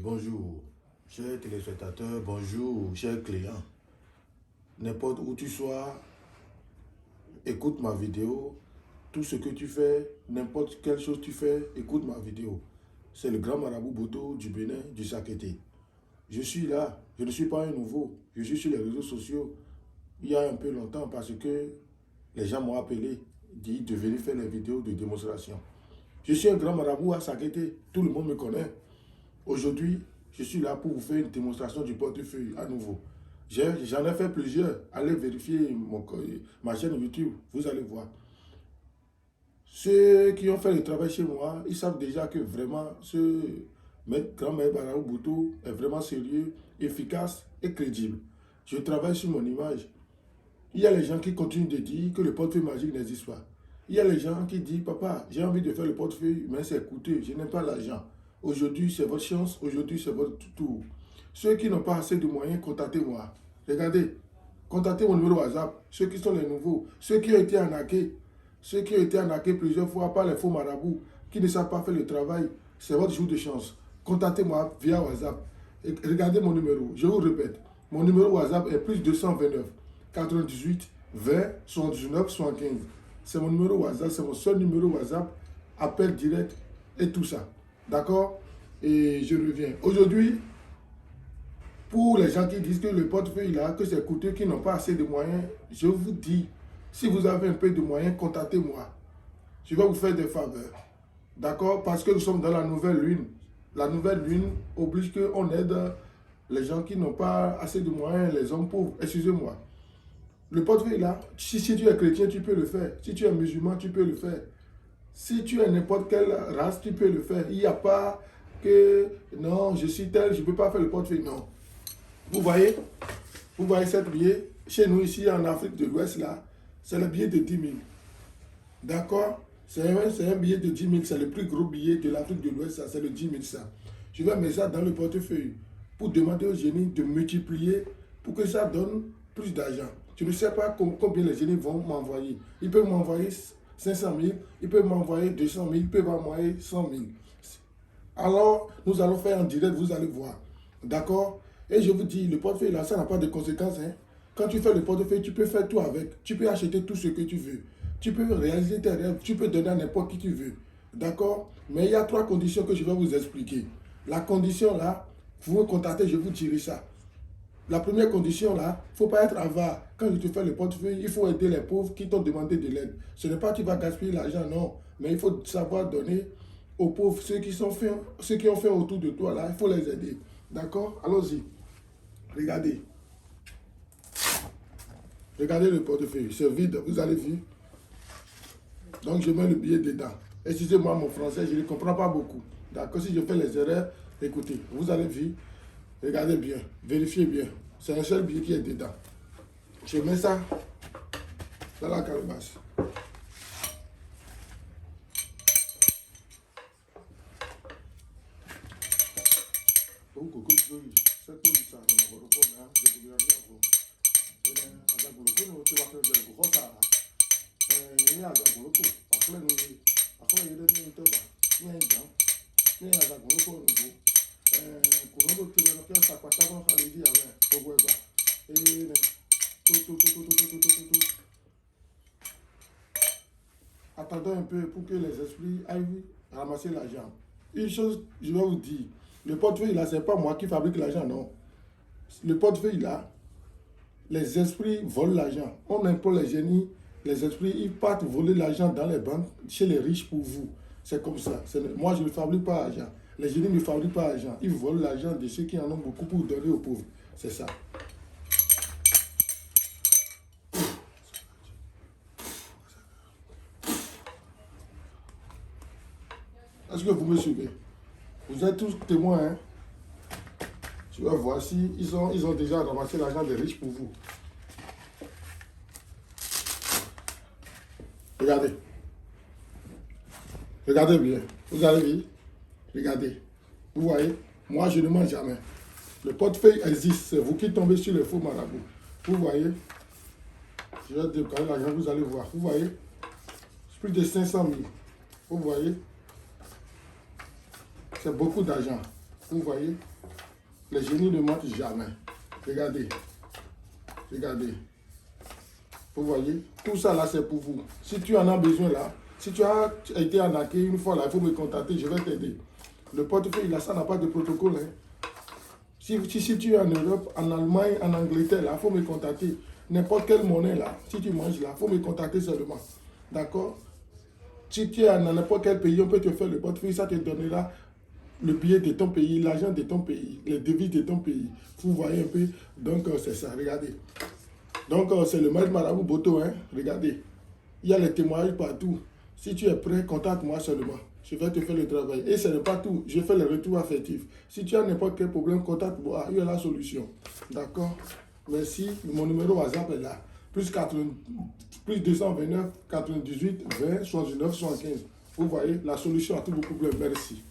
Bonjour, chers téléspectateurs, bonjour, chers clients. N'importe où tu sois, écoute ma vidéo. Tout ce que tu fais, n'importe quelle chose tu fais, écoute ma vidéo. C'est le grand marabout Boto du Bénin, du Sakété. Je suis là, je ne suis pas un nouveau. Je suis sur les réseaux sociaux il y a un peu longtemps parce que les gens m'ont appelé, dit de venir faire les vidéos de démonstration. Je suis un grand marabout à Sakété, tout le monde me connaît. Aujourd'hui, je suis là pour vous faire une démonstration du portefeuille à nouveau. J'en ai fait plusieurs. Allez vérifier ma chaîne YouTube, vous allez voir. Ceux qui ont fait le travail chez moi, ils savent déjà que vraiment ce grand maître Barao Boutou est vraiment sérieux, efficace et crédible. Je travaille sur mon image. Il y a les gens qui continuent de dire que le portefeuille magique n'existe pas. Il y a les gens qui disent, papa, j'ai envie de faire le portefeuille, mais c'est coûteux, je n'ai pas l'argent. Aujourd'hui, c'est votre chance, aujourd'hui, c'est votre tour. Ceux qui n'ont pas assez de moyens, contactez-moi. Regardez, contactez mon numéro WhatsApp, ceux qui sont les nouveaux, ceux qui ont été arnaqués plusieurs fois par les faux marabouts, qui ne savent pas faire le travail, c'est votre jour de chance. Contactez-moi via WhatsApp. Et regardez mon numéro, je vous répète, mon numéro WhatsApp est plus 229 98 20 79 75. C'est mon numéro WhatsApp, c'est mon seul numéro WhatsApp, appel direct et tout ça. D'accord? Et je reviens. Aujourd'hui, pour les gens qui disent que le portefeuille là, que c'est coûteux, qui n'ont pas assez de moyens, je vous dis, si vous avez un peu de moyens, contactez-moi. Je vais vous faire des faveurs. D'accord? Parce que nous sommes dans la nouvelle lune. La nouvelle lune oblige qu'on aide les gens qui n'ont pas assez de moyens, les hommes pauvres. Excusez-moi. Le portefeuille là, si tu es chrétien, tu peux le faire. Si tu es musulman, tu peux le faire. Si tu es n'importe quelle race, tu peux le faire. Il n'y a pas que non, je suis tel, je ne peux pas faire le portefeuille. Non. Vous voyez cette billet, chez nous ici en Afrique de l'Ouest là, c'est le billet de 10 000. D'accord? C'est un billet de 10 000, c'est le plus gros billet de l'Afrique de l'Ouest, ça, c'est le 10 000 ça. Je vais mettre ça dans le portefeuille pour demander aux génies de multiplier pour que ça donne plus d'argent. Je ne sais pas combien les génies vont m'envoyer. Ils peuvent m'envoyer 500 000, ils peuvent m'envoyer 200 000, ils peuvent m'envoyer 100 000. Alors, nous allons faire en direct, vous allez voir. D'accord? Et je vous dis, le portefeuille là, ça n'a pas de conséquences. Hein? Quand tu fais le portefeuille, tu peux faire tout avec. Tu peux acheter tout ce que tu veux. Tu peux réaliser tes rêves. Tu peux donner à n'importe qui tu veux. D'accord? Mais il y a 3 conditions que je vais vous expliquer. La condition là, vous me contactez, je vous dirai ça. La première condition là, il ne faut pas être avare. Quand je te fais le portefeuille, il faut aider les pauvres qui t'ont demandé de l'aide. Ce n'est pas que tu vas gaspiller l'argent, non. Mais il faut savoir donner aux pauvres, ceux qui ont fait autour de toi là, il faut les aider. D'accord? Allons-y. Regardez. Regardez le portefeuille. C'est vide, vous allez voir. Donc je mets le billet dedans. Excusez-moi mon français, je ne comprends pas beaucoup. D'accord? Si je fais les erreurs, écoutez, vous allez voir. Regardez bien, vérifiez bien. C'est un seul billet qui est dedans. Je mets ça dans la calebasse. Attendons un peu pour que les esprits aillent ramasser l'argent. Une chose, je vais vous dire, le portefeuille là, ce n'est pas moi qui fabrique l'argent, non. Le portefeuille là, les esprits volent l'argent. On implore les génies, les esprits, ils partent voler l'argent dans les banques, chez les riches pour vous. C'est comme ça. Moi, je ne fabrique pas l'argent. Les génies ne fabriquent pas l'argent. Ils volent l'argent de ceux qui en ont beaucoup pour donner aux pauvres. C'est ça. Est-ce que vous me suivez? Vous êtes tous témoins, hein? Tu vas voir si ils ont déjà ramassé l'argent des riches pour vous. Regardez. Regardez bien. Vous allez voir. Regardez. Vous voyez? Moi, je ne mens jamais. Le portefeuille existe. C'est vous qui tombez sur les faux marabouts. Vous voyez? Je vais décoller l'argent, vous allez voir. Vous voyez? C'est plus de 500 000. Vous voyez? C'est beaucoup d'argent. Vous voyez, les génies ne mentent jamais. Regardez. Regardez. Vous voyez, tout ça là, c'est pour vous. Si tu en as besoin là, si tu as été arnaqué une fois là, il faut me contacter, je vais t'aider. Le portefeuille là, ça n'a pas de protocole. Hein. Si tu es en Europe, en Allemagne, en Angleterre, là, il faut me contacter. N'importe quelle monnaie là, si tu manges là, il faut me contacter seulement. D'accord? Si tu es dans n'importe quel pays, on peut te faire le portefeuille, ça te donnera le billet de ton pays, l'argent de ton pays, les devises de ton pays. Vous voyez un peu, donc c'est ça, regardez. Donc c'est le maître Marabout Boto, hein, regardez. Il y a les témoignages partout. Si tu es prêt, contacte-moi seulement. Je vais te faire le travail. Et ce n'est pas tout, je fais le retour affectif. Si tu as n'importe quel problème, contacte-moi, il y a la solution. D'accord? Merci, mon numéro WhatsApp est là. Plus 229 98 20 79 75. Vous voyez, la solution à tous vos problèmes. Merci.